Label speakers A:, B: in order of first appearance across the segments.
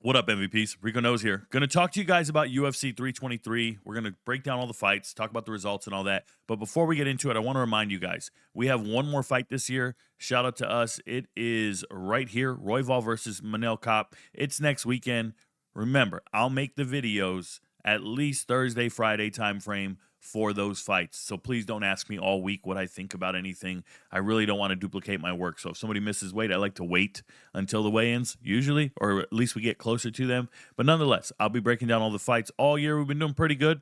A: What up, MVPs? Rico Knows here. Going to talk to you guys about UFC 323. We're going to break down all the fights, talk about the results and all that. But before we get into it, I want to remind you guys, we have one more fight this year. Shout out to us. It is right here, Royval versus Manel Kopp. It's next weekend. Remember, I'll make the videos at least Thursday, Friday time frame for those fights. So please don't ask me all week what I think about anything. I really don't want to duplicate my work. So if somebody misses weight, I like to wait until the weigh-ins, usually, or at least we get closer to them. But nonetheless, I'll be breaking down all the fights all year. We've been doing pretty good.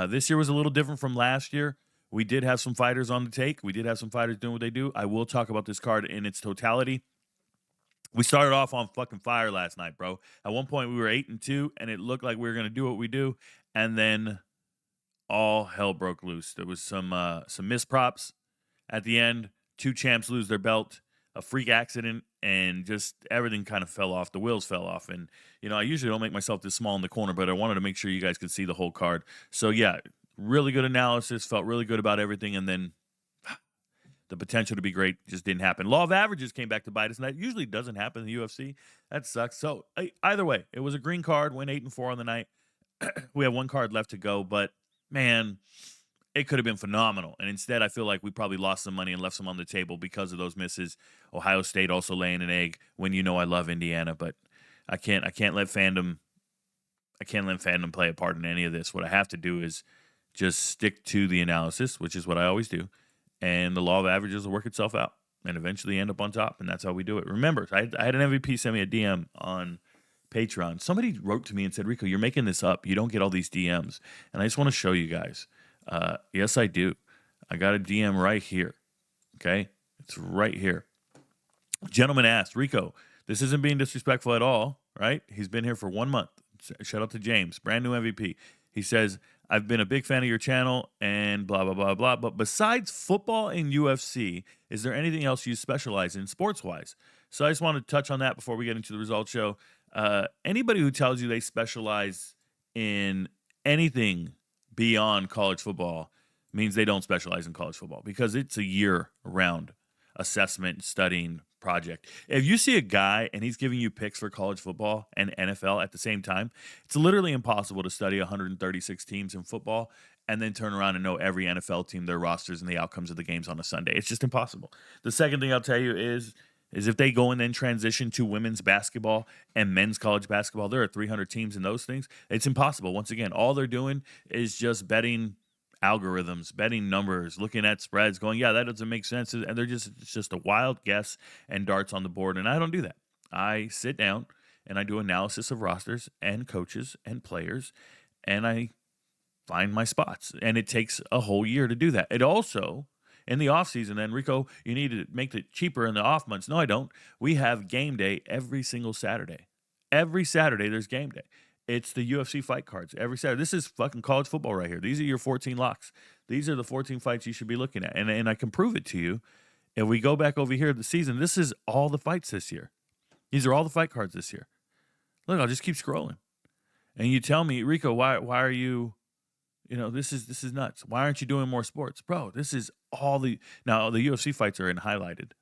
A: This year was a little different from last year. We did have some fighters on the take. We did have some fighters doing what they do. I will talk about this card in its totality. We started off on fucking fire last night, bro. At one point, we were 8-2, and it looked like we were going to do what we do. And then all hell broke loose. There was some misprops at the end. Two champs lose their belt, a freak accident, and just everything kind of fell off. The wheels fell off. And, you know, I usually don't make myself this small in the corner, but I wanted to make sure you guys could see the whole card. So, yeah, really good analysis. Felt really good about everything. And then the potential to be great just didn't happen. Law of averages came back to bite us, and that usually doesn't happen in the UFC. That sucks. So, either way, it was a green card, went 8-4 on the night. We have one card left to go, but man, it could have been phenomenal. And instead, I feel like we probably lost some money and left some on the table because of those misses. Ohio State also laying an egg when you know I love Indiana, but I can't let fandom play a part in any of this. What I have to do is just stick to the analysis, which is what I always do. And the law of averages will work itself out and eventually end up on top. And that's how we do it. Remember, I had an MVP send me a DM on Patreon. Somebody wrote to me and said, Rico, you're making this up. You don't get all these DMs. And I just want to show you guys. Yes, I do. I got a DM right here. Okay? It's right here. Gentleman asked, Rico, this isn't being disrespectful at all, right? He's been here for 1 month. Shout out to James, brand new MVP. He says, I've been a big fan of your channel and blah, blah, blah, blah. But besides football and UFC, is there anything else you specialize in sports-wise? So I just want to touch on that before we get into the results show. Anybody who tells you they specialize in anything beyond college football means they don't specialize in college football because it's a year-round assessment, studying project. If you see a guy and he's giving you picks for college football and NFL at the same time, it's literally impossible to study 136 teams in football and then turn around and know every NFL team, their rosters, and the outcomes of the games on a Sunday. It's just impossible. The second thing I'll tell you is if they go and then transition to women's basketball and men's college basketball, there are 300 teams in those things. It's impossible. Once again, all they're doing is just betting algorithms, betting numbers, looking at spreads, going, yeah, that doesn't make sense. And it's just a wild guess and darts on the board. And I don't do that. I sit down and I do analysis of rosters and coaches and players, and I find my spots. And it takes a whole year to do that. It also, in the off season, then Rico, you need to make it cheaper in the off months. No, I don't. We have game day every single Saturday. Every Saturday there's game day. It's the UFC fight cards every Saturday. This is fucking college football right here. These are your 14 locks. These are the 14 fights you should be looking at. And I can prove it to you. If we go back over here to the season, this is all the fights this year. These are all the fight cards this year. Look, I'll just keep scrolling. And you tell me, Rico, why are you, this is nuts. Why aren't you doing more sports? Bro, this is all now the UFC fights are in highlighted,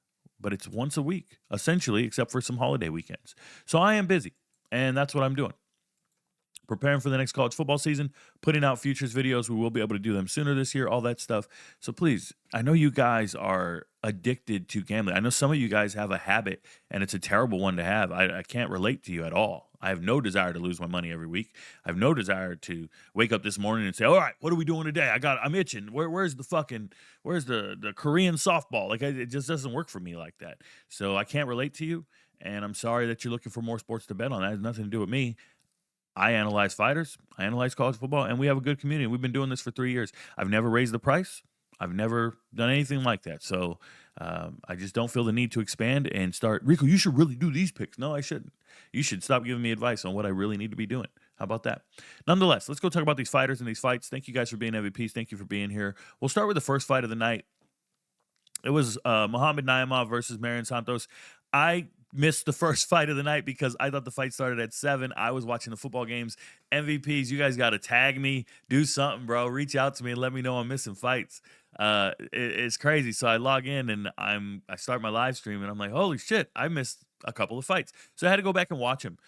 A: but it's once a week, essentially, except for some holiday weekends. So I am busy, and that's what I'm doing. Preparing for the next college football season, putting out futures videos. We will be able to do them sooner this year, all that stuff. So please, I know you guys are addicted to gambling. I know some of you guys have a habit, and it's a terrible one to have. I can't relate to you at all. I have no desire to lose my money every week. I have no desire to wake up this morning and say, all right, what are we doing today? I'm itching. Where's the Korean softball? Like, it just doesn't work for me like that. So I can't relate to you, and I'm sorry that you're looking for more sports to bet on. That has nothing to do with me. I analyze fighters, I analyze college football, and we have a good community. We've been doing this for 3 years. I've never raised the price. I've never done anything like that. So I just don't feel the need to expand and start, Rico, you should really do these picks. No, I shouldn't. You should stop giving me advice on what I really need to be doing. How about that? Nonetheless, let's go talk about these fighters and these fights. Thank you guys for being MVPs. Thank you for being here. We'll start with the first fight of the night. It was Muhammad Naimov versus Marion Santos. I missed the first fight of the night because I thought the fight started at 7. I was watching the football games. MVPs, you guys got to tag me. Do something, bro. Reach out to me and let me know I'm missing fights. It's crazy. So I log in and I start my live stream and I'm like, holy shit, I missed a couple of fights. So I had to go back and watch him.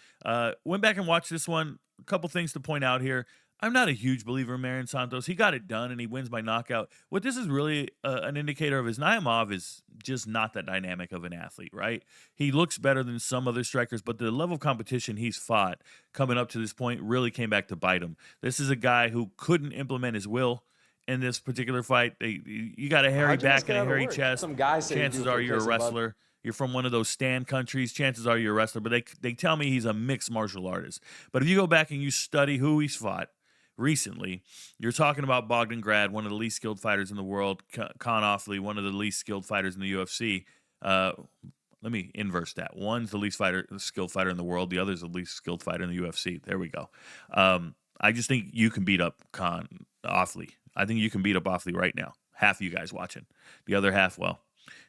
A: Went back and watched this one. A couple things to point out here. I'm not a huge believer in Marion Santos. He got it done and he wins by knockout. What this is really an indicator of is Naimov is just not that dynamic of an athlete, right? He looks better than some other strikers, but the level of competition he's fought coming up to this point really came back to bite him. This is a guy who couldn't implement his will in this particular fight. You got a hairy back and a hairy chest.
B: Some guys
A: chances are you're a wrestler. You're from one of those stand countries. Chances are you're a wrestler. But they tell me he's a mixed martial artist. But if you go back and you study who he's fought recently, you're talking about Bogdan, one of the least skilled fighters in the world. Con Offley, one of the least skilled fighters in the UFC. Let me inverse that. One's the least skilled fighter in the world. The other's the least skilled fighter in the UFC. There we go. I just think you can beat up Con Offley. I think you can beat up Offley right now. Half of you guys watching. The other half, well,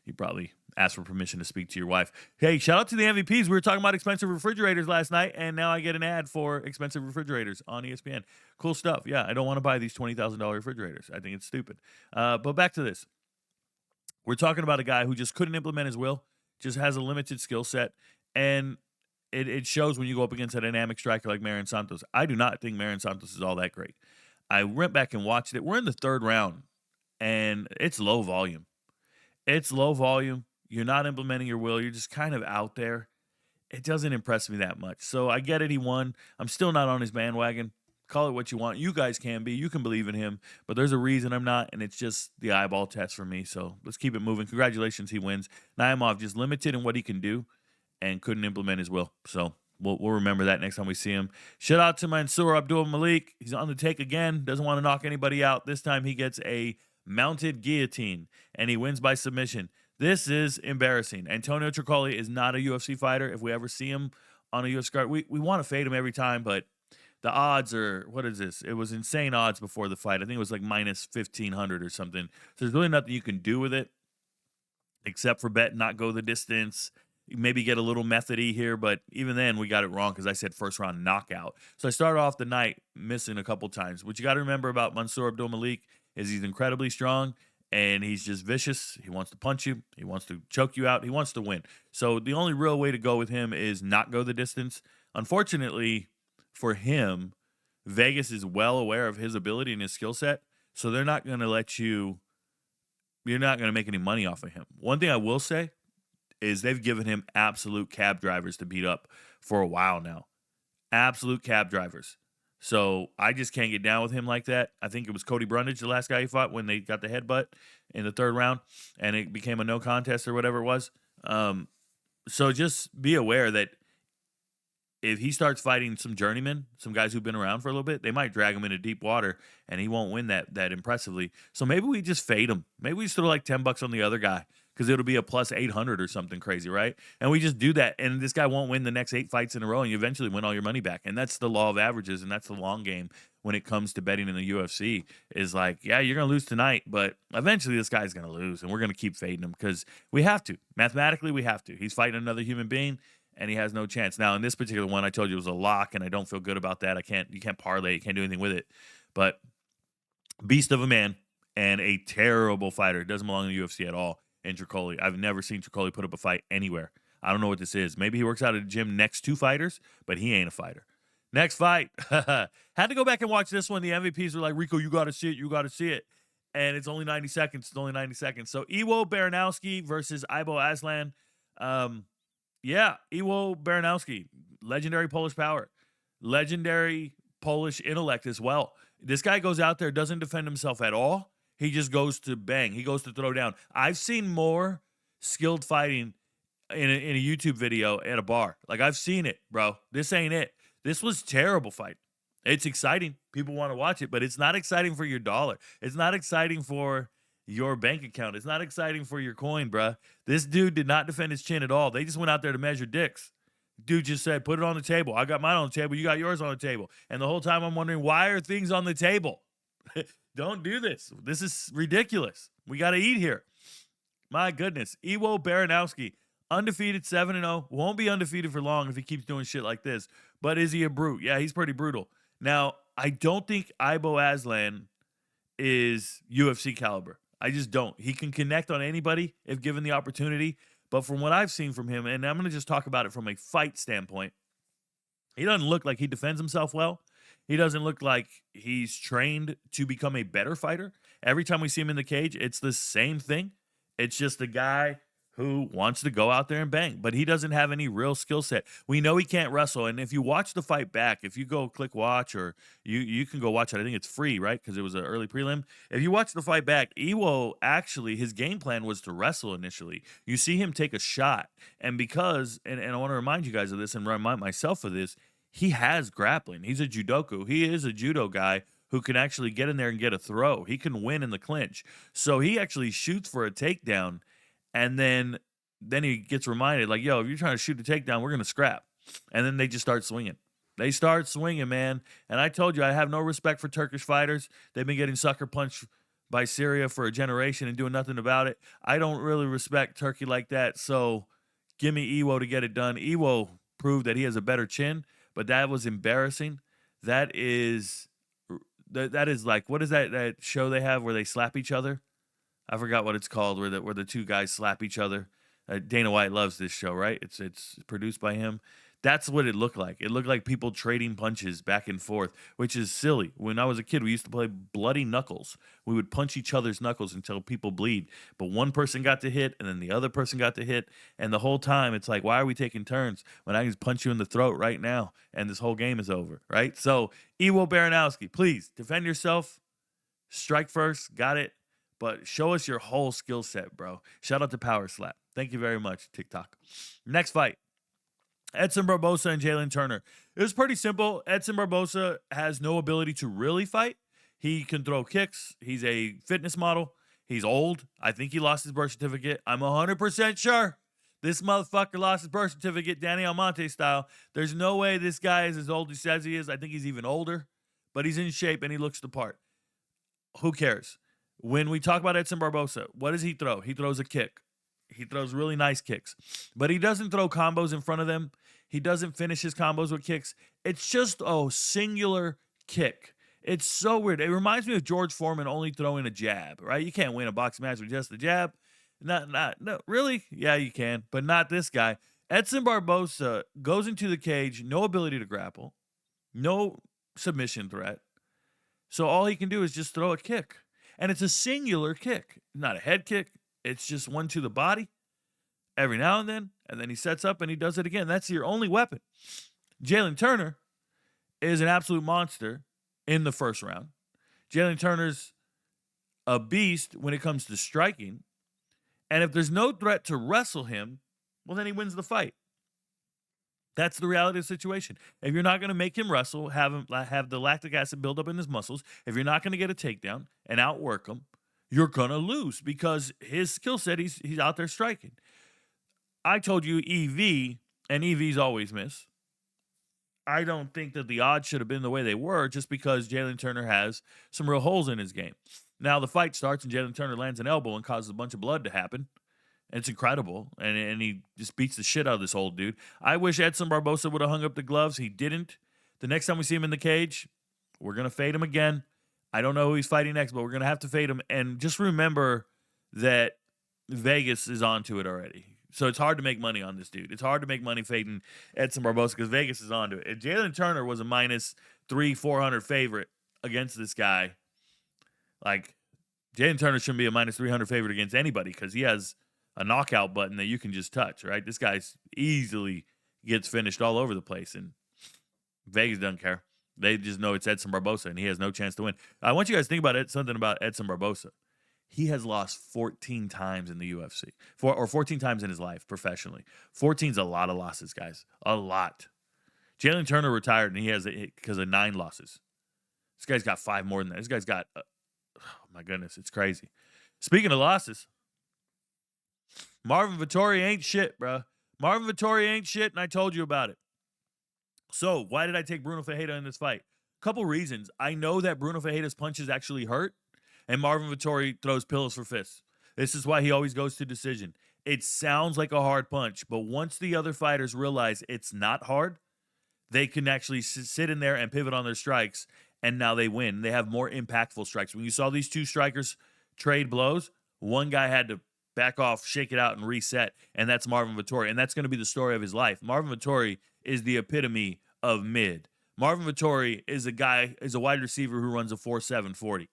A: you probably asked for permission to speak to your wife. Hey, shout out to the MVPs. We were talking about expensive refrigerators last night, and now I get an ad for expensive refrigerators on ESPN. Cool stuff. Yeah, I don't want to buy these $20,000 refrigerators. I think it's stupid. But back to this. We're talking about a guy who just couldn't implement his will, just has a limited skill set, and it shows when you go up against a dynamic striker like Marion Santos. I do not think Marion Santos is all that great. I went back and watched it. We're in the third round, and it's low volume. It's low volume. You're not implementing your will. You're just kind of out there. It doesn't impress me that much. So I get it. He won. I'm still not on his bandwagon. Call it what you want. You guys can be. You can believe in him. But there's a reason I'm not, and it's just the eyeball test for me. So let's keep it moving. Congratulations. He wins. Naimov just limited in what he can do and couldn't implement his will. So we'll remember that next time we see him. Shout out to Mansour Abdul Malik. He's on the take again. Doesn't want to knock anybody out. This time he gets a mounted guillotine, and he wins by submission. This is embarrassing. Antonio Tricoli is not a UFC fighter. If we ever see him on a UFC card, we want to fade him every time, but the odds are, what is this? It was insane odds before the fight. I think it was like minus 1,500 or something. So there's really nothing you can do with it except for bet, not go the distance, maybe get a little methody here, but even then we got it wrong because I said first round knockout. So I started off the night missing a couple times. What you got to remember about Mansour Abdul Malik is he's incredibly strong and he's just vicious. He wants to punch you. He wants to choke you out. He wants to win. So the only real way to go with him is not go the distance. Unfortunately for him, Vegas is well aware of his ability and his skill set, so they're not going to let you – you're not going to make any money off of him. One thing I will say is they've given him absolute cab drivers to beat up for a while now. Absolute cab drivers. So I just can't get down with him like that. I think it was Cody Brundage, the last guy he fought, when they got the headbutt in the third round, and it became a no contest or whatever it was. So just be aware that if he starts fighting some journeymen, some guys who've been around for a little bit, they might drag him into deep water, and he won't win that impressively. So maybe we just fade him. Maybe we just throw like $10 on the other guy because it'll be a plus 800 or something crazy, right? And we just do that, and this guy won't win the next 8 fights in a row, and you eventually win all your money back. And that's the law of averages, and that's the long game when it comes to betting in the UFC is like, yeah, you're going to lose tonight, but eventually this guy's going to lose, and we're going to keep fading him because we have to. Mathematically, we have to. He's fighting another human being, and he has no chance. Now, in this particular one, I told you it was a lock, and I don't feel good about that. You can't parlay, you can't do anything with it. But beast of a man and a terrible fighter. Doesn't belong in the UFC at all. And Tricoli, I've never seen Tricoli put up a fight anywhere. I don't know what this is. Maybe he works out at a gym next to fighters, but he ain't a fighter. Next fight. Had to go back and watch this one. The MVPs were like, Rico, you got to see it. You got to see it. And it's only 90 seconds. It's only 90 seconds. So Iwo Baranowski versus Ibo Aslan. Yeah, Iwo Baranowski, legendary Polish power, legendary Polish intellect as well. This guy goes out there, doesn't defend himself at all. He just goes to bang. He goes to throw down. I've seen more skilled fighting in a YouTube video at a bar. Like, I've seen it, bro. This ain't it. This was terrible fight. It's exciting. People want to watch it, but it's not exciting for your dollar. It's not exciting for your bank account. It's not exciting for your coin, bruh. This dude did not defend his chin at all. They just went out there to measure dicks. Dude just said, put it on the table. I got mine on the table. You got yours on the table. And the whole time I'm wondering, why are things on the table? Don't do this. This is ridiculous. We got to eat here. My goodness. Iwo Baranowski, undefeated 7-0. Won't be undefeated for long if he keeps doing shit like this. But is he a brute? Yeah, he's pretty brutal. Now, I don't think Ibo Aslan is UFC caliber. I just don't. He can connect on anybody if given the opportunity, But from what I've seen from him, and I'm going to just talk about it from a fight standpoint, he doesn't look like he defends himself well. He doesn't look like he's trained to become a better fighter. Every time we see him in the cage, it's the same thing. It's just a guy who wants to go out there and bang, but he doesn't have any real skill set. We know he can't wrestle, and if you watch the fight back, if you go click watch, or you can go watch it, I think it's free, right? Because it was an early prelim. If you watch the fight back, Iwo actually, his game plan was to wrestle initially. You see him take a shot, and because, and I want to remind you guys of this and remind myself of this, he has grappling. He's a judoku. He is a judo guy who can actually get in there and get a throw. He can win in the clinch. So he actually shoots for a takedown, and then he gets reminded, like, yo, if you're trying to shoot a takedown, we're going to scrap. And then they just start swinging. They start swinging, man. And I told you, I have no respect for Turkish fighters. They've been getting sucker punched by Syria for a generation and doing nothing about it. I don't really respect Turkey like that. So give me Iwo to get it done. Iwo proved that he has a better chin, but that was embarrassing. That is like, what is that show they have where they slap each other? I forgot what it's called, where the two guys slap each other. Dana White loves this show, right? It's produced by him. That's what it looked like. It looked like people trading punches back and forth, which is silly. When I was a kid, we used to play bloody knuckles. We would punch each other's knuckles until people bleed. But one person got to hit, and then the other person got to hit. And the whole time, it's like, why are we taking turns when I can just punch you in the throat right now, and this whole game is over, right? So, Iwo Baranowski, please defend yourself. Strike first. Got it. But show us your whole skill set, bro. Shout out to Power Slap. Thank you very much, TikTok. Next fight. Edson Barbosa and Jalen Turner. It was pretty simple. Edson Barbosa has no ability to really fight. He can throw kicks. He's a fitness model. He's old. I think he lost his birth certificate. I'm 100% sure this motherfucker lost his birth certificate, Danny Almonte style. There's no way this guy is as old as he says he is. I think he's even older. But he's in shape and he looks the part. Who cares? When we talk about Edson Barbosa, what does he throw? He throws a kick. He throws really nice kicks, but he doesn't throw combos in front of them. He doesn't finish his combos with kicks. It's just a singular kick. It's so weird. It reminds me of George Foreman only throwing a jab, right? You can't win a boxing match with just a jab. No, really? Yeah, you can, but not this guy. Edson Barbosa goes into the cage, no ability to grapple, no submission threat. So all he can do is just throw a kick. And it's a singular kick, not a head kick. It's just one to the body every now and then he sets up and he does it again. That's your only weapon. Jalen Turner is an absolute monster in the first round. Jalen Turner's a beast when it comes to striking. And if there's no threat to wrestle him, well, then he wins the fight. That's the reality of the situation. If you're not going to make him wrestle, have the lactic acid build up in his muscles, if you're not going to get a takedown and outwork him, you're going to lose because his skill set, he's out there striking. I told you EV, and EVs always miss. I don't think that the odds should have been the way they were just because Jalen Turner has some real holes in his game. Now the fight starts and Jalen Turner lands an elbow and causes a bunch of blood to happen. And it's incredible. And he just beats the shit out of this old dude. I wish Edson Barbosa would have hung up the gloves. He didn't. The next time we see him in the cage, we're going to fade him again. I don't know who he's fighting next, but we're going to have to fade him. And just remember that Vegas is onto it already. So it's hard to make money on this dude. It's hard to make money fading Edson Barbosa because Vegas is onto it. If Jalen Turner was a minus 300-400 favorite against this guy, like Jalen Turner shouldn't be a minus 300 favorite against anybody because he has a knockout button that you can just touch, right? This guy easily gets finished all over the place, and Vegas doesn't care. They just know it's Edson Barbosa, and he has no chance to win. I want you guys to think about it, something about Edson Barbosa. He has lost 14 times in the UFC, 14 times in his life professionally. 14's a lot of losses, guys. A lot. Jalen Turner retired, and he has it because of 9 losses. This guy's got 5 more than that. This guy's got, oh my goodness, it's crazy. Speaking of losses, Marvin Vettori ain't shit, bro. Marvin Vettori ain't shit, and I told you about it. So, why did I take Bruno Ferreira in this fight? Couple reasons. I know that Bruno Ferreira's punches actually hurt, and Marvin Vettori throws pillows for fists. This is why he always goes to decision. It sounds like a hard punch, but once the other fighters realize it's not hard, they can actually sit in there and pivot on their strikes, and now they win. They have more impactful strikes. When you saw these two strikers trade blows, one guy had to back off, shake it out, and reset. And that's Marvin Vettori. And that's going to be the story of his life. Marvin Vettori is the epitome of mid. Marvin Vettori is a wide receiver who runs a 4.7 40.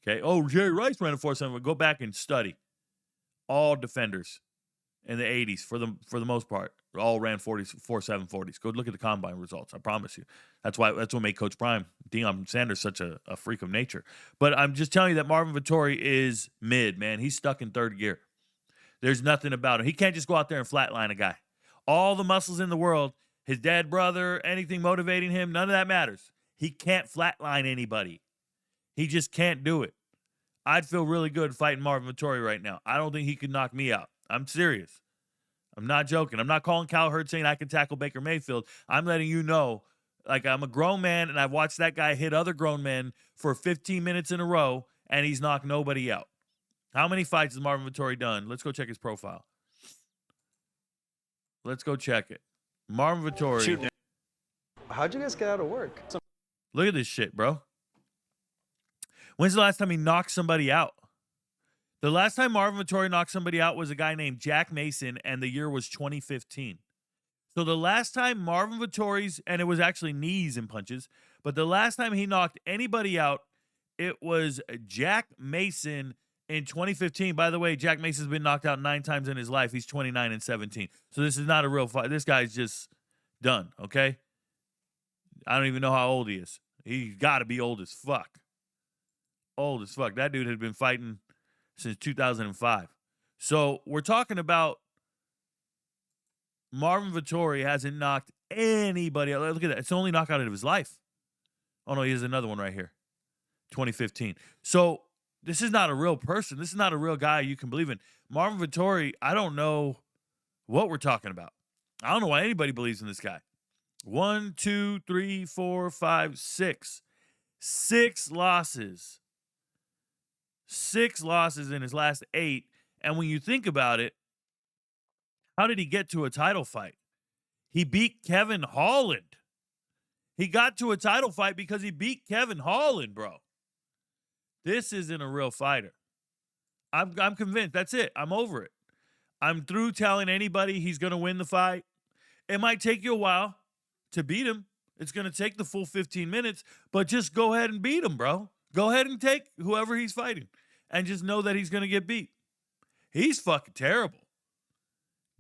A: Okay. Oh, Jerry Rice ran a 4.7. Go back and study. All defenders in the 80s, for the most part, all ran 4.7 40s. Go look at the combine results. I promise you. That's what made Coach Prime, Deion Sanders, such a freak of nature. But I'm just telling you that Marvin Vettori is mid, man. He's stuck in third gear. There's nothing about him. He can't just go out there and flatline a guy. All the muscles in the world, his dead brother, anything motivating him, none of that matters. He can't flatline anybody. He just can't do it. I'd feel really good fighting Marvin Vettori right now. I don't think he could knock me out. I'm serious. I'm not joking. I'm not calling Kyle Hurd saying I can tackle Baker Mayfield. I'm letting you know, like, I'm a grown man, and I've watched that guy hit other grown men for 15 minutes in a row, and he's knocked nobody out. How many fights has Marvin Vettori done? Let's go check his profile. Let's go check it. Marvin Vettori.
B: How'd you guys get out of work?
A: Look at this shit, bro. When's the last time he knocked somebody out? The last time Marvin Vettori knocked somebody out was a guy named Jack Mason, and the year was 2015. So the last time Marvin Vettori's, and it was actually knees and punches, but the last time he knocked anybody out, it was Jack Mason in 2015. By the way, Jack Mason's been knocked out 9 times in his life. He's 29-17. So this is not a real fight. This guy's just done, okay? I don't even know how old he is. He's got to be old as fuck. Old as fuck. That dude had been fighting since 2005. So we're talking about Marvin Vettori hasn't knocked anybody out. Look at that. It's the only knockout of his life. Oh, no, he has another one right here. 2015. So this is not a real person. This is not a real guy you can believe in. Marvin Vettori, I don't know what we're talking about. I don't know why anybody believes in this guy. 1, 2, 3, 4, 5, 6. 6 losses. 6 losses in his last 8. And when you think about it, how did he get to a title fight? He beat Kevin Holland. He got to a title fight because he beat Kevin Holland, bro. This isn't a real fighter. I'm convinced. That's it. I'm over it. I'm through telling anybody he's going to win the fight. It might take you a while to beat him. It's going to take the full 15 minutes, but just go ahead and beat him, bro. Go ahead and take whoever he's fighting and just know that he's going to get beat. He's fucking terrible.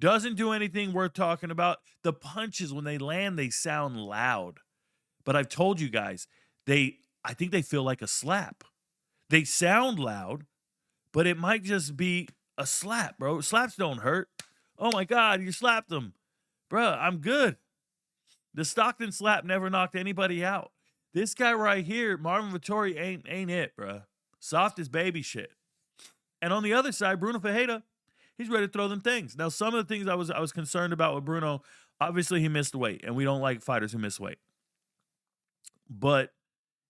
A: Doesn't do anything worth talking about. The punches, when they land, they sound loud. But I've told you guys, I think they feel like a slap. They sound loud, but it might just be a slap, bro. Slaps don't hurt. Oh, my God, you slapped him. Bro, I'm good. The Stockton slap never knocked anybody out. This guy right here, Marvin Vettori, ain't it, bro. Soft as baby shit. And on the other side, Bruno Ferreira, he's ready to throw them things. Now, some of the things I was concerned about with Bruno, obviously he missed weight, and we don't like fighters who miss weight. But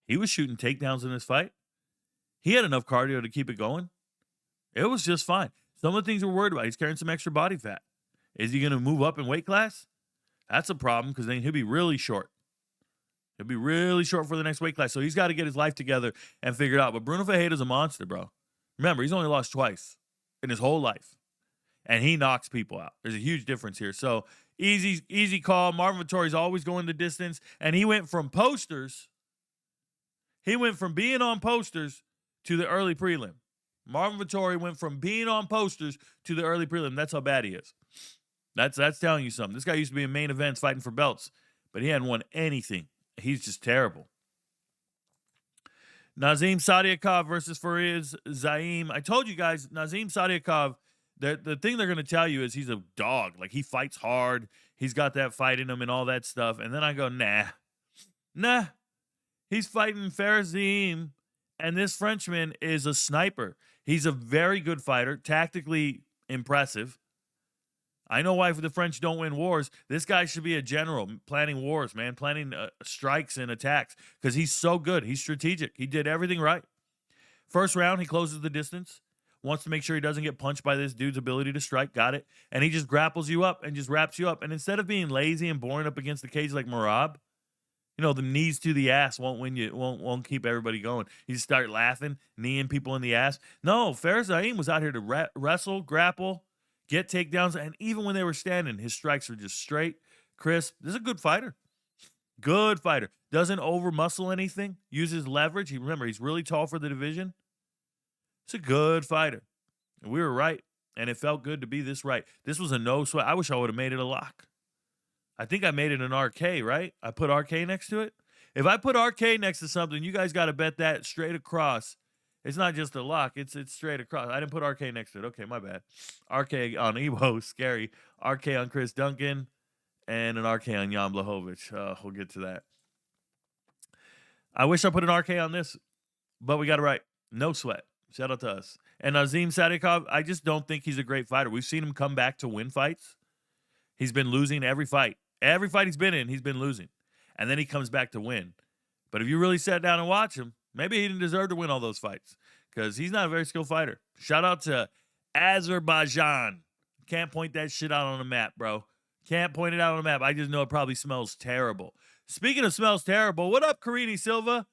A: he was shooting takedowns in this fight. He had enough cardio to keep it going. It was just fine. Some of the things we're worried about, he's carrying some extra body fat. Is he going to move up in weight class? That's a problem because then he'll be really short. He'll be really short for the next weight class. So he's got to get his life together and figure it out. But Bruno Ferreira's a monster, bro. Remember, he's only lost twice in his whole life. And he knocks people out. There's a huge difference here. So easy call. Marvin Vettori's always going the distance. And he went from posters. He went from being on posters to the early prelim. Marvin Vettori went from being on posters to the early prelim. That's how bad he is. That's telling you something. This guy used to be in main events fighting for belts, but he hadn't won anything. He's just terrible. Nazim Sadiakov versus Fariz Zaim. I told you guys, Nazim Sadiakov, the thing they're going to tell you is he's a dog. Like, he fights hard. He's got that fight in him and all that stuff. And then I go, nah. He's fighting Farazim, and this Frenchman is a sniper. He's a very good fighter, tactically impressive. I know why the French don't win wars. This guy should be a general planning wars, man, planning strikes and attacks because he's so good. He's strategic. He did everything right. First round, he closes the distance, wants to make sure he doesn't get punched by this dude's ability to strike. Got it. And he just grapples you up and just wraps you up. And instead of being lazy and boring up against the cage like Merab, The knees to the ass won't win you, won't keep everybody going. You just start laughing, kneeing people in the ass. No, Fares Zaim was out here to wrestle, grapple, get takedowns, and even when they were standing, his strikes were just straight, crisp. This is a good fighter. Good fighter. Doesn't over muscle anything. Uses leverage. Remember, he's really tall for the division. It's a good fighter. And we were right. And it felt good to be this right. This was a no sweat. I wish I would have made it a lock. I think I made it an RK, right? I put RK next to it. If I put RK next to something, you guys got to bet that straight across. It's not just a lock. It's straight across. I didn't put RK next to it. Okay, my bad. RK on Evo, scary. RK on Chris Duncan, and an RK on Jan Blachowicz. We'll get to that. I wish I put an RK on this, but we got it right. No sweat. Shout out to us. And Azim Sadikov, I just don't think he's a great fighter. We've seen him come back to win fights. He's been losing every fight. Every fight he's been in, he's been losing. And then he comes back to win. But if you really sat down and watch him, maybe he didn't deserve to win all those fights because he's not a very skilled fighter. Shout out to Azerbaijan. Can't point that shit out on the map, bro. Can't point it out on the map. I just know it probably smells terrible. Speaking of smells terrible, what up, Karini Silva?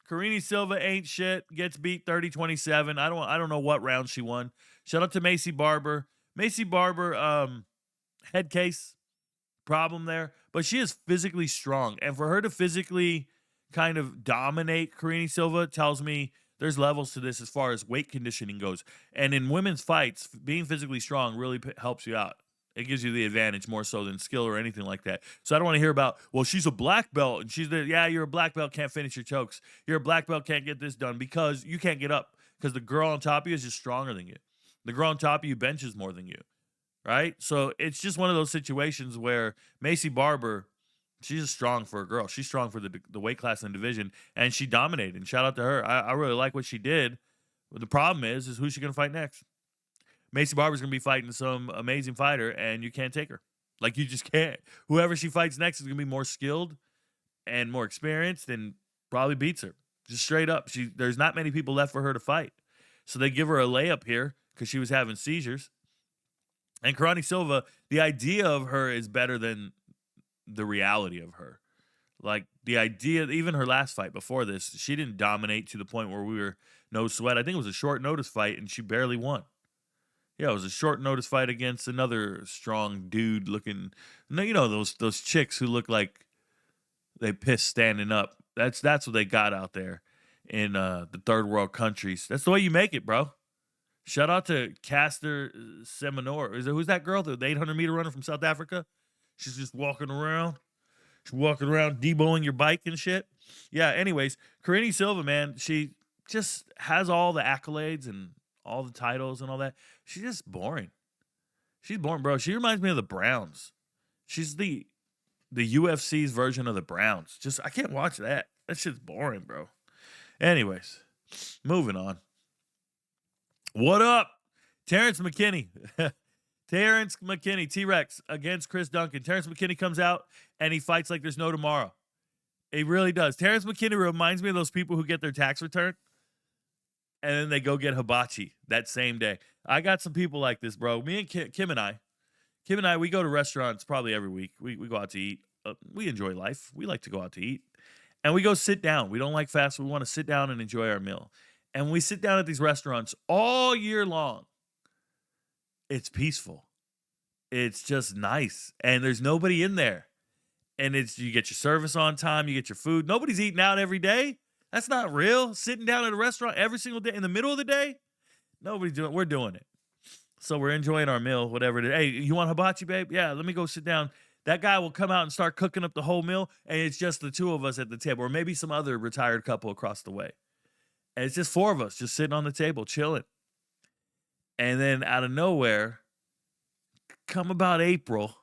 A: Karini Silva ain't shit. Gets beat 30-27. I don't know what round she won. Shout out to Macy Barber. Macy Barber, head case problem there, but she is physically strong. And for her to physically kind of dominate Karini Silva tells me there's levels to this as far as weight conditioning goes. And in women's fights, being physically strong really helps you out. It gives you the advantage more so than skill or anything like that. So I don't want to hear about, well, she's a black belt and you're a black belt, can't finish your chokes. You're a black belt, can't get this done because you can't get up because the girl on top of you is just stronger than you. The girl on top of you benches more than you, right? So it's just one of those situations where Macy Barber, she's strong for a girl. She's strong for the weight class and division, and she dominated. And shout out to her. I really like what she did. But the problem is who's she going to fight next? Macy Barber's going to be fighting some amazing fighter, and you can't take her. Like, you just can't. Whoever she fights next is going to be more skilled and more experienced and probably beats her. Just straight up. There's not many people left for her to fight. So they give her a layup here because she was having seizures. And Karani Silva, the idea of her is better than the reality of her. Like, the idea, even her last fight before this, she didn't dominate to the point where we were no sweat. I think it was a short notice fight, and she barely won. Yeah, it was a short notice fight against another strong dude looking. You know those chicks who look like they piss standing up. That's what they got out there in the third world countries. That's the way you make it, bro. Shout out to Caster Seminor. Who's that girl? The 800-meter runner from South Africa? She's just walking around. She's walking around deboing your bike and shit. Yeah, anyways, Karini Silva, man, she just has all the accolades and all the titles and all that. She's just boring. She's boring, bro. She reminds me of the Browns. She's the UFC's version of the Browns. I can't watch that. That shit's boring, bro. Anyways, moving on. What up? Terrence McKinney. Terrence McKinney, T-Rex against Chris Duncan. Terrence McKinney comes out and he fights like there's no tomorrow. He really does. Terrence McKinney reminds me of those people who get their tax return and then they go get hibachi that same day. I got some people like this, bro. Me and Kim and I, we go to restaurants probably every week. We go out to eat. We enjoy life. We like to go out to eat. And we go sit down. We don't like fast food. We want to sit down and enjoy our meal. And we sit down at these restaurants all year long. It's peaceful. It's just nice. And there's nobody in there. And you get your service on time. You get your food. Nobody's eating out every day. That's not real. Sitting down at a restaurant every single day in the middle of the day. Nobody's doing it. We're doing it. So we're enjoying our meal, whatever it is. Hey, you want hibachi, babe? Yeah, let me go sit down. That guy will come out and start cooking up the whole meal. And it's just the two of us at the table. Or maybe some other retired couple across the way. And it's just four of us just sitting on the table, chilling. And then out of nowhere, come about April,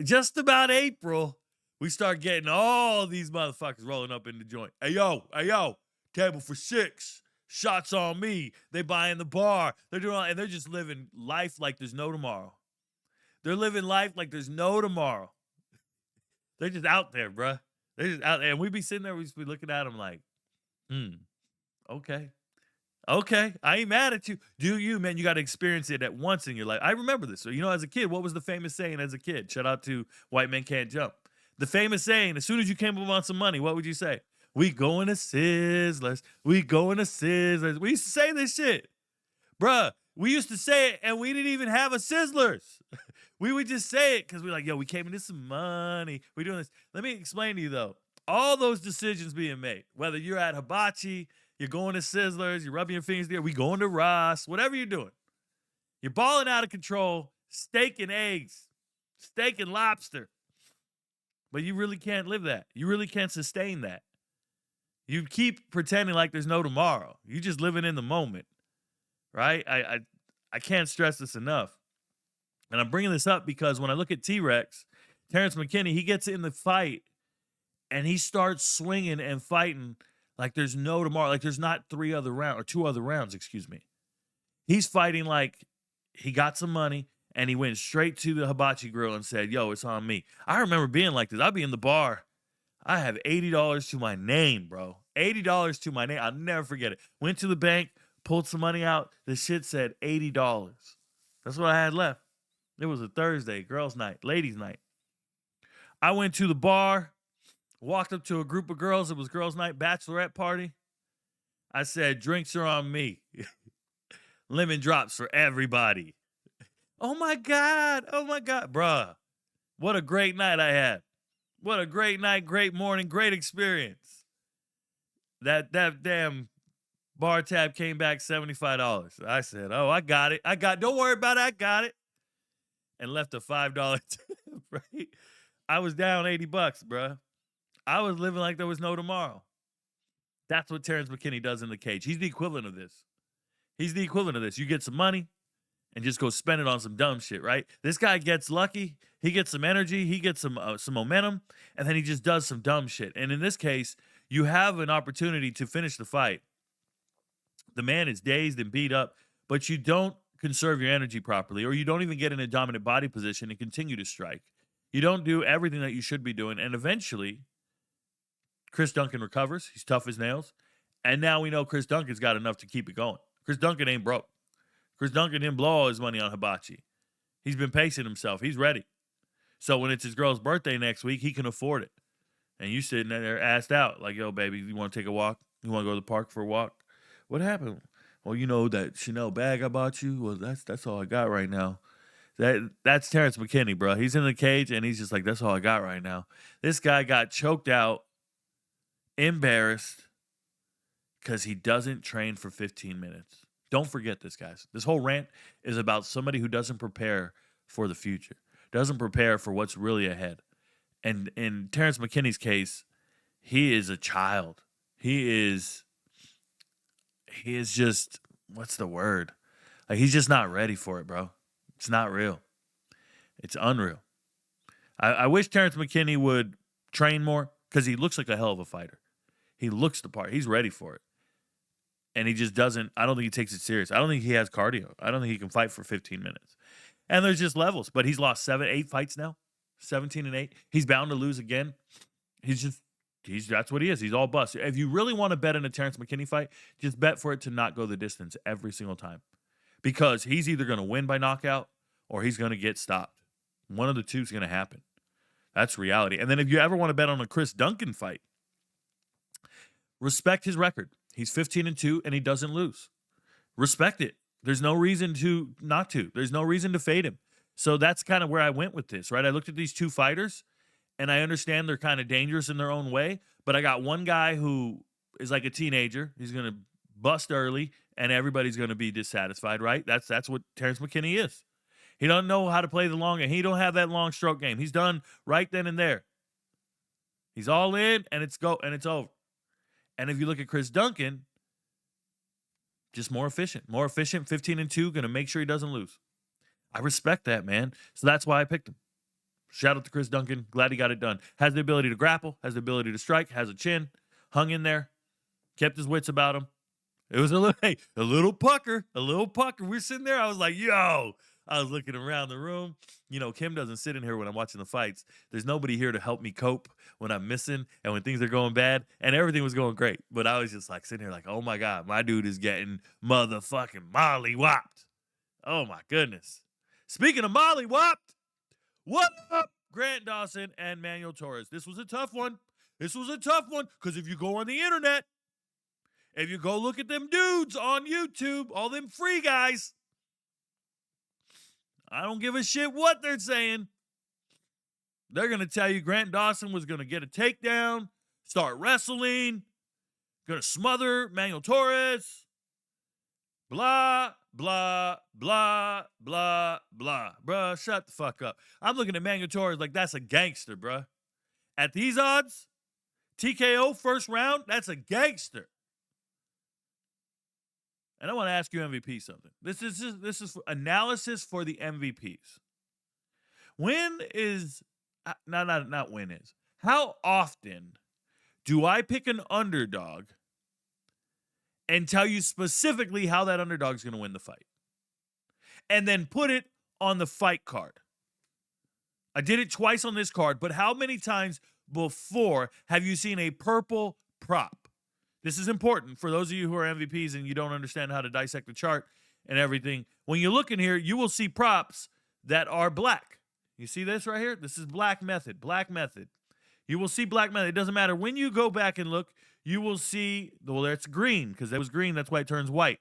A: just about April, we start getting all these motherfuckers rolling up in the joint. Hey, yo, table for 6. Shots on me. They buying the bar. They're doing all, and they're just living life like there's no tomorrow. They're living life like there's no tomorrow. They're just out there, bruh. They're just out there. And we be sitting there, we just be looking at them like, okay. I ain't mad at you. Do you, man? You got to experience it at once in your life. I remember this. So, as a kid, what was the famous saying as a kid? Shout out to White Men Can't Jump. The famous saying, as soon as you came up on some money, what would you say? We going to Sizzlers. We going to Sizzlers. We used to say this shit. Bruh, we used to say it and we didn't even have a Sizzlers. We would just say it because we're like, yo, we came into some money. We're doing this. Let me explain to you though. All those decisions being made, whether you're at Hibachi, you're going to Sizzlers, you're rubbing your fingers there, we going to Ross, whatever you're doing. You're balling out of control, steak and eggs, steak and lobster. But you really can't live that. You really can't sustain that. You keep pretending like there's no tomorrow. You just living in the moment, right? I can't stress this enough. And I'm bringing this up because when I look at T-Rex, Terrence McKinney, he gets in the fight and he starts swinging and fighting like there's no tomorrow, like there's not 2 other rounds, excuse me. He's fighting like he got some money and he went straight to the hibachi grill and said, yo, it's on me. I remember being like this. I'd be in the bar. I have $80 to my name, bro. $80 to my name. I'll never forget it. Went to the bank, pulled some money out. The shit said $80. That's what I had left. It was a Thursday, girls' night, ladies' night. I went to the bar, walked up to a group of girls. It was girls' night, bachelorette party. I said, drinks are on me. Lemon drops for everybody. Oh my God. Bruh, what a great night I had. What a great night, great morning, great experience. That damn bar tab came back $75. I said, oh, I got it. Don't worry about it. I got it. And left a $5 tip, right? I was down $80, bruh. I was living like there was no tomorrow. That's what Terrence McKinney does in the cage. He's the equivalent of this. You get some money and just go spend it on some dumb shit, right? This guy gets lucky. He gets some energy. He gets some momentum. And then he just does some dumb shit. And in this case, you have an opportunity to finish the fight. The man is dazed and beat up, but you don't conserve your energy properly, or you don't even get in a dominant body position and continue to strike. You don't do everything that you should be doing. And eventually, Chris Duncan recovers. He's tough as nails. And now we know Chris Duncan's got enough to keep it going. Chris Duncan ain't broke. Chris Duncan didn't blow all his money on hibachi. He's been pacing himself. He's ready. So when it's his girl's birthday next week, he can afford it. And you sitting there assed out like, yo, baby, you want to take a walk? You want to go to the park for a walk? What happened? Well, you know that Chanel bag I bought you? Well, that's all I got right now. That's Terrence McKinney, bro. He's in the cage, and he's just like, that's all I got right now. This guy got choked out, embarrassed, because he doesn't train for 15 minutes. Don't forget this, guys. This whole rant is about somebody who doesn't prepare for the future, doesn't prepare for what's really ahead. And in Terrence McKinney's case, he is a child. He is just, what's the word? Like, he's just not ready for it, bro. It's not real. It's unreal. I wish Terrence McKinney would train more because he looks like a hell of a fighter. He looks the part. He's ready for it. And he just doesn't, I don't think he takes it serious. I don't think he has cardio. I don't think he can fight for 15 minutes. And there's just levels. But he's lost 8 fights now. 17-8. He's bound to lose again. That's what he is. He's all bust. If you really want to bet in a Terrence McKinney fight, just bet for it to not go the distance every single time. Because he's either going to win by knockout or he's going to get stopped. One of the two is going to happen. That's reality. And then if you ever want to bet on a Chris Duncan fight, respect his record. He's 15-2 and he doesn't lose. Respect it. There's no reason to not to. There's no reason to fade him. So that's kind of where I went with this, right? I looked at these two fighters and I understand they're kind of dangerous in their own way, but I got one guy who is like a teenager. He's going to bust early and everybody's going to be dissatisfied, right? That's what Terrence McKinney is. He doesn't know how to play the long game. He don't have that long stroke game. He's done right then and there. He's all in and it's over. And if you look at Chris Duncan, just more efficient, 15-2, going to make sure he doesn't lose. I respect that, man. So that's why I picked him. Shout out to Chris Duncan. Glad he got it done. Has the ability to grapple, has the ability to strike, has a chin, hung in there, kept his wits about him. It was a little pucker. We're sitting there. I was like, yo. I was looking around the room. You know, Kim doesn't sit in here when I'm watching the fights. There's nobody here to help me cope when I'm missing and when things are going bad. And everything was going great. But I was just like sitting here like, oh my God, my dude is getting motherfucking molly-whopped. Oh my goodness. Speaking of molly-whopped, what up, Grant Dawson and Manuel Torres. This was a tough one. Because if you go on the internet, if you go look at them dudes on YouTube, all them free guys, I don't give a shit what they're saying. They're going to tell you Grant Dawson was going to get a takedown, start wrestling, going to smother Manuel Torres. Blah, blah, blah, blah, blah. Bruh, shut the fuck up. I'm looking at Manuel Torres like that's a gangster, bruh. At these odds, TKO first round, that's a gangster. And I want to ask you MVP something. This is analysis for the MVPs. How often do I pick an underdog and tell you specifically how that underdog is going to win the fight? And then put it on the fight card. I did it twice on this card, but how many times before have you seen a purple prop? This is important for those of you who are MVPs and you don't understand how to dissect the chart and everything. When you look in here, you will see props that are black. You see this right here? This is black method. You will see black method. It doesn't matter. When you go back and look, you will see, well, that's green because that was green. That's why it turns white.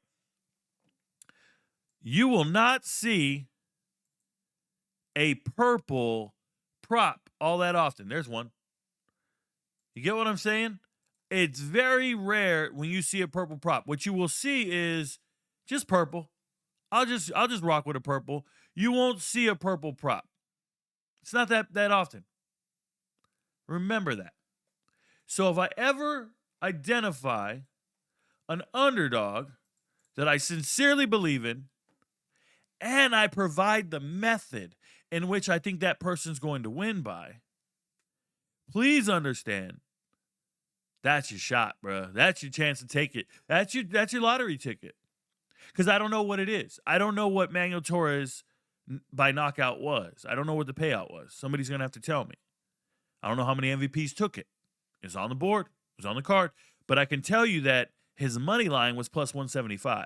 A: You will not see a purple prop all that often. There's one. You get what I'm saying? It's very rare when you see a purple prop. What you will see is just purple. I'll just rock with a purple. You won't see a purple prop. It's not that often. Remember that. So if I ever identify an underdog that I sincerely believe in, and I provide the method in which I think that person's going to win by, please understand that's your shot, bro. That's your chance to take it. That's your lottery ticket. Because I don't know what it is. I don't know what Manuel Torres by knockout was. I don't know what the payout was. Somebody's going to have to tell me. I don't know how many MVPs took it. It's on the board. It was on the card. But I can tell you that his money line was plus 175.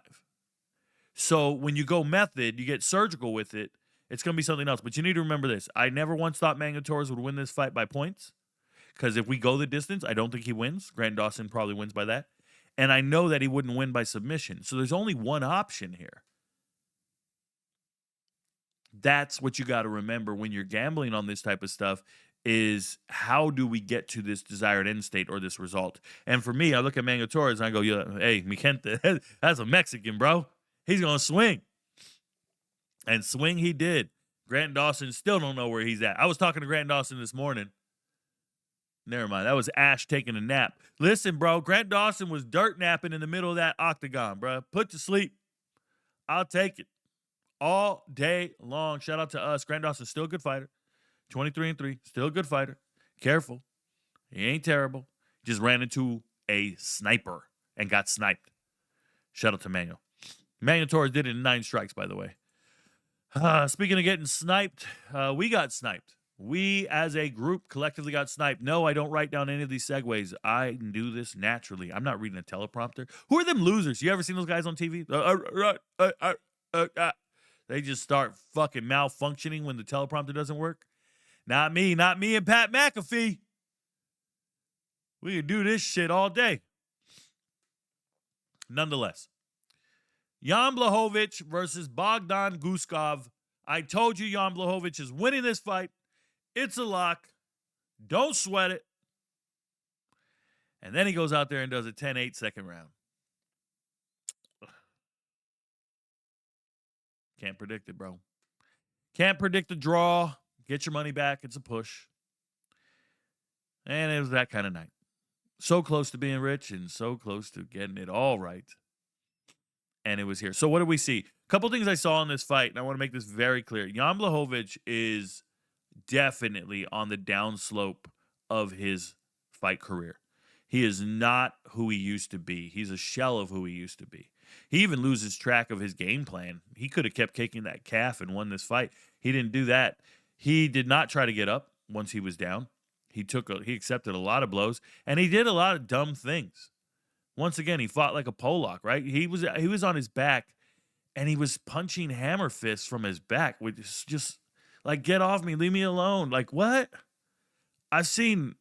A: So when you go method, you get surgical with it, it's going to be something else. But you need to remember this. I never once thought Manuel Torres would win this fight by points. Because if we go the distance, I don't think he wins. Grant Dawson probably wins by that. And I know that he wouldn't win by submission. So there's only one option here. That's what you got to remember when you're gambling on this type of stuff is how do we get to this desired end state or this result? And for me, I look at Manuel Torres and I go, hey, Mikente, that's a Mexican, bro. He's going to swing. And swing he did. Grant Dawson still don't know where he's at. I was talking to Grant Dawson this morning. Never mind. That was Ash taking a nap. Listen, bro, Grant Dawson was dirt napping in the middle of that octagon, bro. Put to sleep. I'll take it all day long. Shout out to us. Grant Dawson's still a good fighter. 23-3. Still a good fighter. Careful. He ain't terrible. Just ran into a sniper and got sniped. Shout out to Manuel. Manuel Torres did it in 9 strikes, by the way. Speaking of getting sniped, we got sniped. We, as a group, collectively got sniped. No, I don't write down any of these segues. I do this naturally. I'm not reading a teleprompter. Who are them losers? You ever seen those guys on TV? They just start fucking malfunctioning when the teleprompter doesn't work. Not me and Pat McAfee. We can do this shit all day. Nonetheless, Jan Blachowicz versus Bogdan Guskov. I told you Jan Blachowicz is winning this fight. It's a lock. Don't sweat it. And then he goes out there and does a 10-8 second round. Can't predict it, bro. Can't predict the draw. Get your money back. It's a push. And it was that kind of night. So close to being rich and so close to getting it all right. And it was here. So what did we see? A couple things I saw in this fight, and I want to make this very clear. Jan Blachowicz is definitely on the downslope of his fight career. He is not who he used to be. He's a shell of who he used to be. He even loses track of his game plan. He could have kept kicking that calf and won this fight. He didn't do that. He did not try to get up once he was down. He accepted a lot of blows, and he did a lot of dumb things. Once again, he fought like a Pollock, right? He was on his back, and he was punching hammer fists from his back, which is just Like, get off me, leave me alone. Like, what? I've seen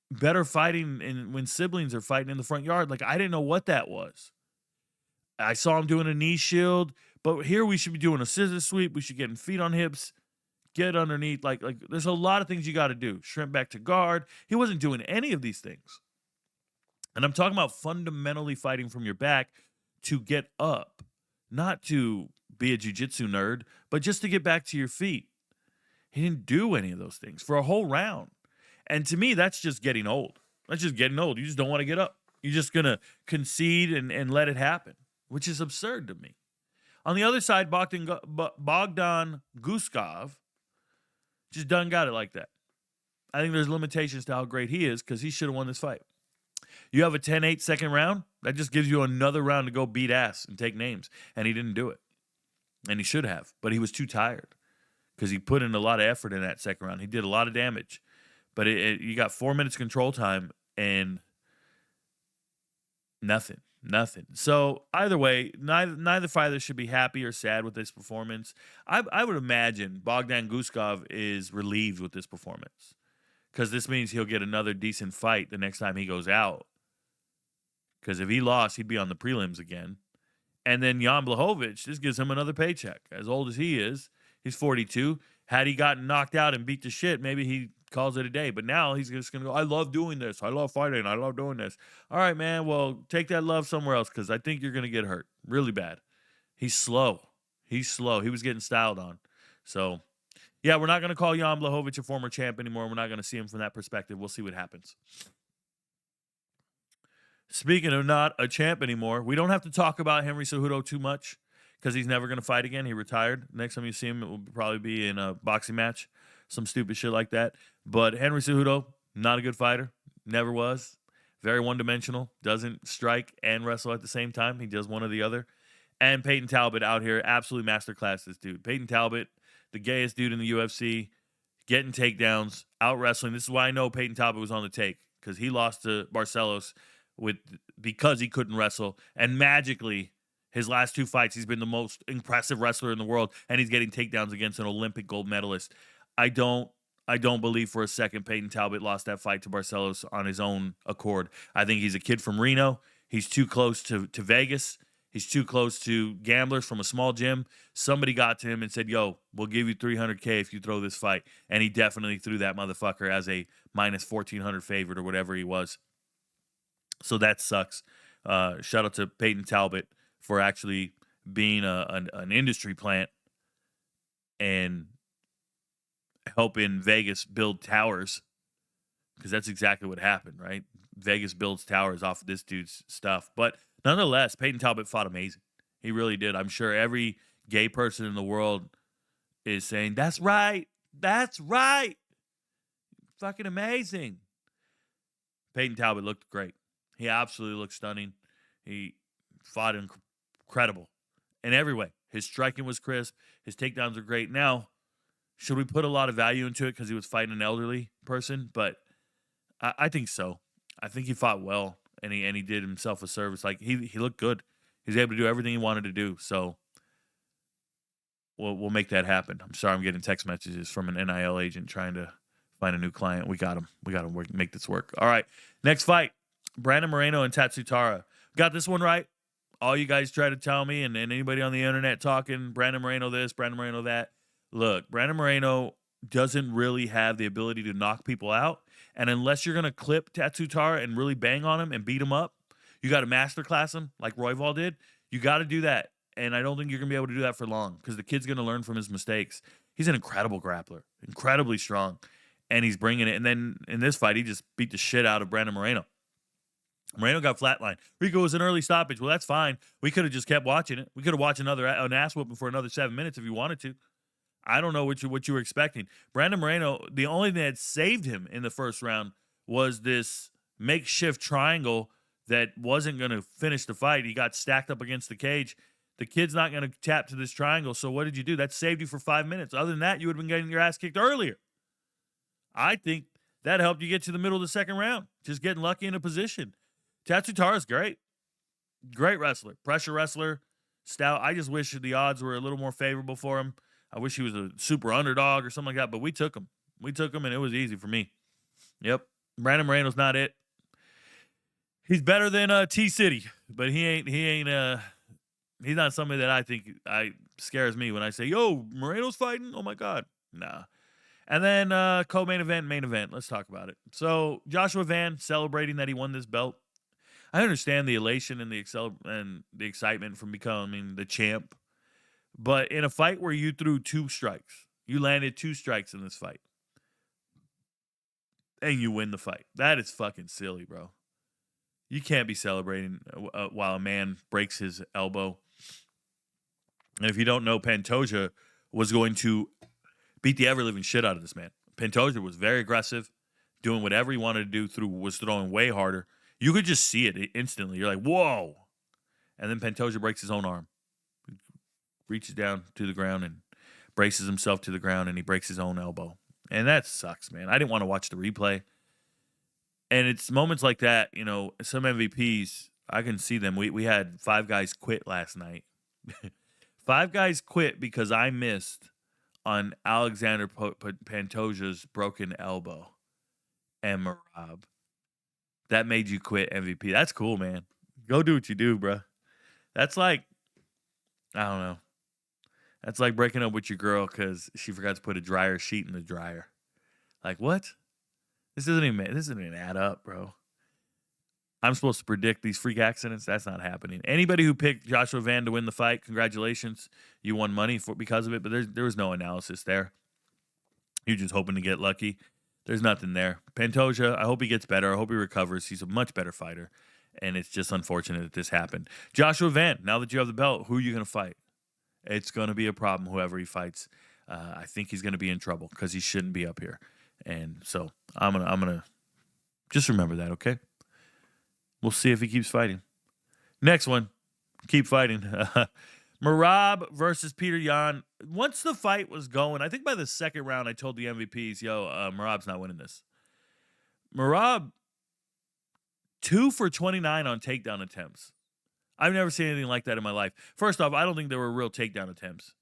A: better fighting when siblings are fighting in the front yard. Like, I didn't know what that was. I saw him doing a knee shield, but here we should be doing a scissor sweep. We should get him feet on hips, get underneath. Like there's a lot of things you got to do. Shrimp back to guard. He wasn't doing any of these things. And I'm talking about fundamentally fighting from your back to get up, not to be a jujitsu nerd, but just to get back to your feet. He didn't do any of those things for a whole round. And to me, that's just getting old. That's just getting old. You just don't want to get up. You're just going to concede and let it happen, which is absurd to me. On the other side, Bogdan Guskov just done got it like that. I think there's limitations to how great he is because he should have won this fight. You have a 10-8 second round, that just gives you another round to go beat ass and take names. And he didn't do it. And he should have, but he was too tired because he put in a lot of effort in that second round. He did a lot of damage. But you got 4 minutes control time and nothing. So either way, neither fighter should be happy or sad with this performance. I would imagine Bogdan Guskov is relieved with this performance because this means he'll get another decent fight the next time he goes out. Because if he lost, he'd be on the prelims again. And then Jan Blachowicz, this gives him another paycheck. As old as he is, he's 42. Had he gotten knocked out and beat to shit, maybe he calls it a day. But now he's just going to go, I love doing this. I love fighting. I love doing this. All right, man. Well, take that love somewhere else because I think you're going to get hurt really bad. He's slow. He was getting styled on. So, yeah, we're not going to call Jan Blachowicz a former champ anymore. We're not going to see him from that perspective. We'll see what happens. Speaking of not a champ anymore, we don't have to talk about Henry Cejudo too much because he's never going to fight again. He retired. Next time you see him, it will probably be in a boxing match, some stupid shit like that. But Henry Cejudo, not a good fighter. Never was. Very one-dimensional. Doesn't strike and wrestle at the same time. He does one or the other. And Peyton Talbot out here, absolutely masterclass this dude. Peyton Talbot, the gayest dude in the UFC, getting takedowns, out-wrestling. This is why I know Peyton Talbot was on the take because he lost to Barcelos because he couldn't wrestle. And magically, his last two fights, he's been the most impressive wrestler in the world, and he's getting takedowns against an Olympic gold medalist. I don't believe for a second Peyton Talbot lost that fight to Barcelos on his own accord. I think he's a kid from Reno. He's too close to Vegas. He's too close to gamblers from a small gym. Somebody got to him and said, yo, we'll give you $300K if you throw this fight. And he definitely threw that motherfucker as a minus 1,400 favorite or whatever he was. So that sucks. Shout out to Peyton Talbot for actually being an industry plant and helping Vegas build towers, because that's exactly what happened, right? Vegas builds towers off of this dude's stuff. But nonetheless, Peyton Talbot fought amazing. He really did. I'm sure every gay person in the world is saying, that's right. That's right. Fucking amazing. Peyton Talbot looked great. He absolutely looked stunning. He fought incredible in every way. His striking was crisp. His takedowns are great. Now, should we put a lot of value into it because he was fighting an elderly person? But I think so. I think he fought well, and he did himself a service. Like he looked good. He was able to do everything he wanted to do. So we'll make that happen. I'm sorry I'm getting text messages from an NIL agent trying to find a new client. We got him. We got to make this work. All right, next fight. Brandon Moreno and Tatsutara. Got this one right. All you guys try to tell me, and anybody on the internet talking, Brandon Moreno this, Brandon Moreno that. Look, Brandon Moreno doesn't really have the ability to knock people out. And unless you're going to clip Tatsutara and really bang on him and beat him up, you got to masterclass him like Royval did. You got to do that. And I don't think you're going to be able to do that for long because the kid's going to learn from his mistakes. He's an incredible grappler, incredibly strong, and he's bringing it. And then in this fight, he just beat the shit out of Brandon Moreno. Moreno got flatlined. Rico was an early stoppage. Well, that's fine. We could have just kept watching it. We could have watched an ass whooping for another 7 minutes if you wanted to. I don't know what you were expecting. Brandon Moreno, the only thing that saved him in the first round was this makeshift triangle that wasn't going to finish the fight. He got stacked up against the cage. The kid's not going to tap to this triangle. So what did you do? That saved you for 5 minutes. Other than that, you would have been getting your ass kicked earlier. I think that helped you get to the middle of the second round. Just getting lucky in a position. Tatsutara's great. Great wrestler. Pressure wrestler. Stout. I just wish the odds were a little more favorable for him. I wish he was a super underdog or something like that, but we took him. We took him, and it was easy for me. Yep. Brandon Moreno's not it. He's better than T City, but he's not somebody that I think scares me when I say, yo, Moreno's fighting. Oh my God. Nah. And then co-main event, main event. Let's talk about it. So Joshua Van celebrating that he won this belt. I understand the elation and the excitement from becoming the champ, but in a fight where you threw 2 strikes, you landed 2 strikes in this fight, and you win the fight. That is fucking silly, bro. You can't be celebrating while a man breaks his elbow. And if you don't know, Pantoja was going to beat the ever-living shit out of this man. Pantoja was very aggressive, doing whatever he wanted to do, was throwing way harder. You could just see it instantly. You're like, whoa. And then Pantoja breaks his own arm. Reaches down to the ground and braces himself to the ground, and he breaks his own elbow. And that sucks, man. I didn't want to watch the replay. And it's moments like that, some MVPs, I can see them. We had 5 guys quit last night. 5 guys quit because I missed on Alexander Pantoja's broken elbow and Merab. That made you quit MVP. That's cool, man. Go do what you do, bro. That's like, I don't know. That's like breaking up with your girl because she forgot to put a dryer sheet in the dryer. Like, what? This doesn't even add up, bro. I'm supposed to predict these freak accidents. That's not happening. Anybody who picked Joshua Van to win the fight, congratulations. You won money because of it, but there was no analysis there. You're just hoping to get lucky. There's nothing there. Pantoja, I hope he gets better. I hope he recovers. He's a much better fighter, and it's just unfortunate that this happened. Joshua Van, now that you have the belt, who are you going to fight? It's going to be a problem, whoever he fights. I think he's going to be in trouble because he shouldn't be up here. And so I'm gonna just remember that, okay? We'll see if he keeps fighting. Next one, keep fighting. Merab versus Peter Yan. Once the fight was going, I think by the second round, I told the MVPs, Merab's not winning this. Merab, 2 for 29 on takedown attempts. I've never seen anything like that in my life. First off, I don't think there were real takedown attempts.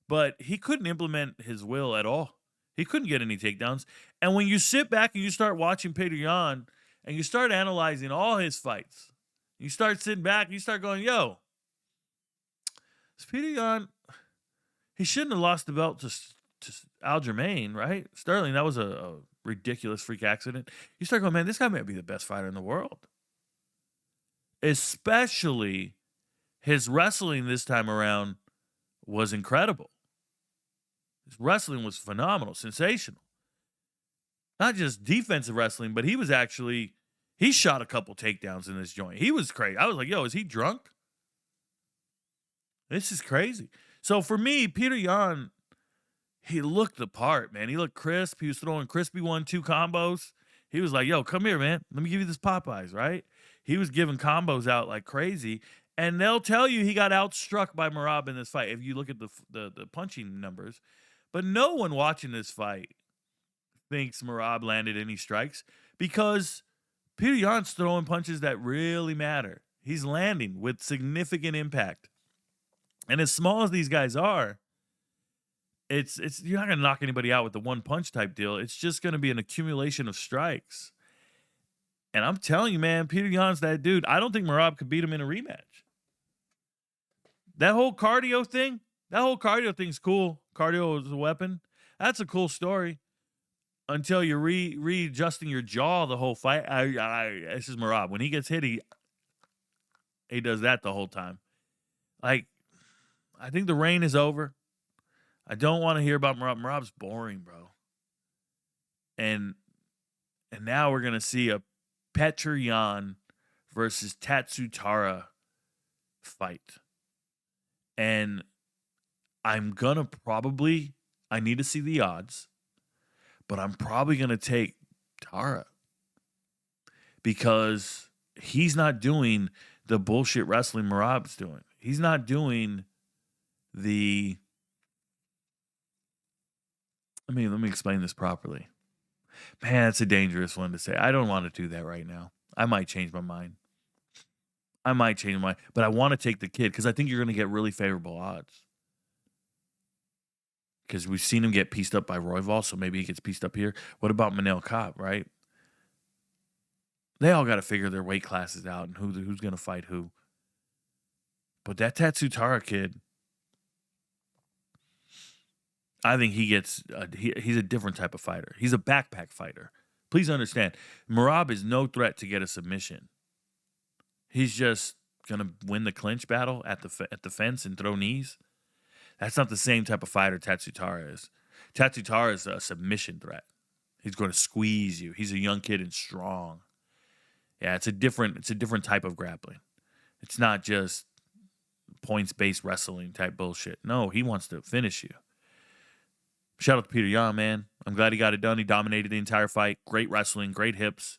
A: But he couldn't implement his will at all. He couldn't get any takedowns. And when you sit back and you start watching Peter Yan and you start analyzing all his fights, you start sitting back and you start going, yo, this Peter Yan, he shouldn't have lost the belt to Aljamain, right? Sterling, that was a ridiculous freak accident. You start going, man, this guy might be the best fighter in the world. Especially his wrestling this time around was incredible. His wrestling was phenomenal, sensational. Not just defensive wrestling, but he shot a couple takedowns in this joint. He was crazy. I was like, yo, is he drunk? This is crazy. So for me, Peter Yan, he looked the part, man. He looked crisp. He was throwing crispy 1-2 combos. He was like, yo, come here, man. Let me give you this Popeyes, right? He was giving combos out like crazy. And they'll tell you he got outstruck by Merab in this fight if you look at the punching numbers. But no one watching this fight thinks Merab landed any strikes because Peter Yan's throwing punches that really matter. He's landing with significant impact. And as small as these guys are, it's you're not going to knock anybody out with the one punch type deal. It's just going to be an accumulation of strikes. And I'm telling you, man, Peter Yan's that dude. I don't think Merab could beat him in a rematch. That whole cardio thing's cool. Cardio is a weapon. That's a cool story. Until you're readjusting your jaw the whole fight. This is Merab. When he gets hit, he does that the whole time. Like, I think the reign is over. I don't want to hear about Merab. Merab's boring, bro. And now we're gonna see a Petr Yan versus Tatsutara fight. And I'm going to I need to see the odds, but I'm probably going to take Tara because he's not doing the bullshit wrestling Merab's doing. He's not doing let me explain this properly. Man, that's a dangerous one to say. I don't want to do that right now. I might change my mind. But I want to take the kid because I think you're going to get really favorable odds. because we've seen him get pieced up by Royval, so maybe he gets pieced up here. What about Manel Kape, right? They all got to figure their weight classes out and who's going to fight who. But that Tatsutara kid, I think he's a different type of fighter. He's a backpack fighter. Please understand, Merab is no threat to get a submission. He's just going to win the clinch battle at the fence and throw knees. That's not the same type of fighter Tatsutara is. Tatsutara is a submission threat. He's going to squeeze you. He's a young kid and strong. Yeah, it's a different type of grappling. It's not just points-based wrestling type bullshit. No, he wants to finish you. Shout out to Peter Yan, man. I'm glad he got it done. He dominated the entire fight. Great wrestling, great hips,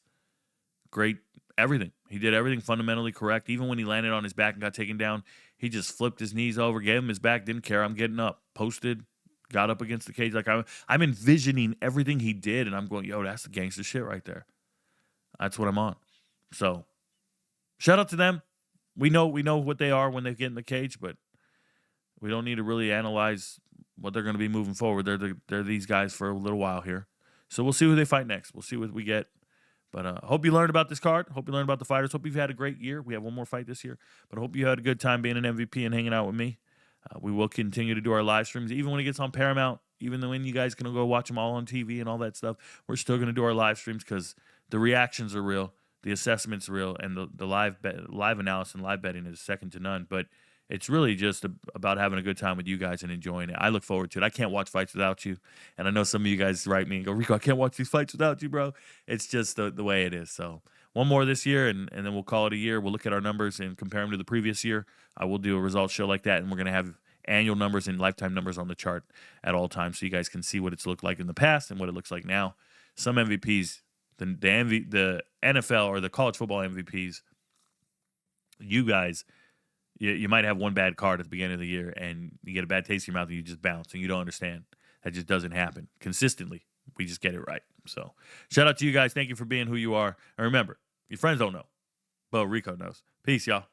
A: great everything. He did everything fundamentally correct. Even when he landed on his back and got taken down, he just flipped his knees over, gave him his back, didn't care. I'm getting up. Posted, got up against the cage. Like I'm envisioning everything he did, and I'm going, yo, that's the gangster shit right there. That's what I'm on. So, shout out to them. We know what they are when they get in the cage, but we don't need to really analyze what they're going to be moving forward. They're these guys for a little while here. So we'll see who they fight next. We'll see what we get. But hope you learned about this card. Hope you learned about the fighters. Hope you've had a great year. We have one more fight this year. But I hope you had a good time being an MVP and hanging out with me. We will continue to do our live streams, even when it gets on Paramount, even when you guys can go watch them all on TV and all that stuff. We're still going to do our live streams because the reactions are real. The assessment's real, and the live analysis and live betting is second to none. But it's really just about having a good time with you guys and enjoying it. I look forward to it. I can't watch fights without you. And I know some of you guys write me and go, Rico, I can't watch these fights without you, bro. It's just the way it is. So one more this year, and then we'll call it a year. We'll look at our numbers and compare them to the previous year. I will do a results show like that, and we're going to have annual numbers and lifetime numbers on the chart at all times so you guys can see what it's looked like in the past and what it looks like now. Some MVPs, the NFL or the college football MVPs, you guys, you might have one bad card at the beginning of the year and you get a bad taste in your mouth and you just bounce and you don't understand. That just doesn't happen consistently. We just get it right. So shout out to you guys. Thank you for being who you are. And remember, your friends don't know, but Rico knows. Peace, y'all.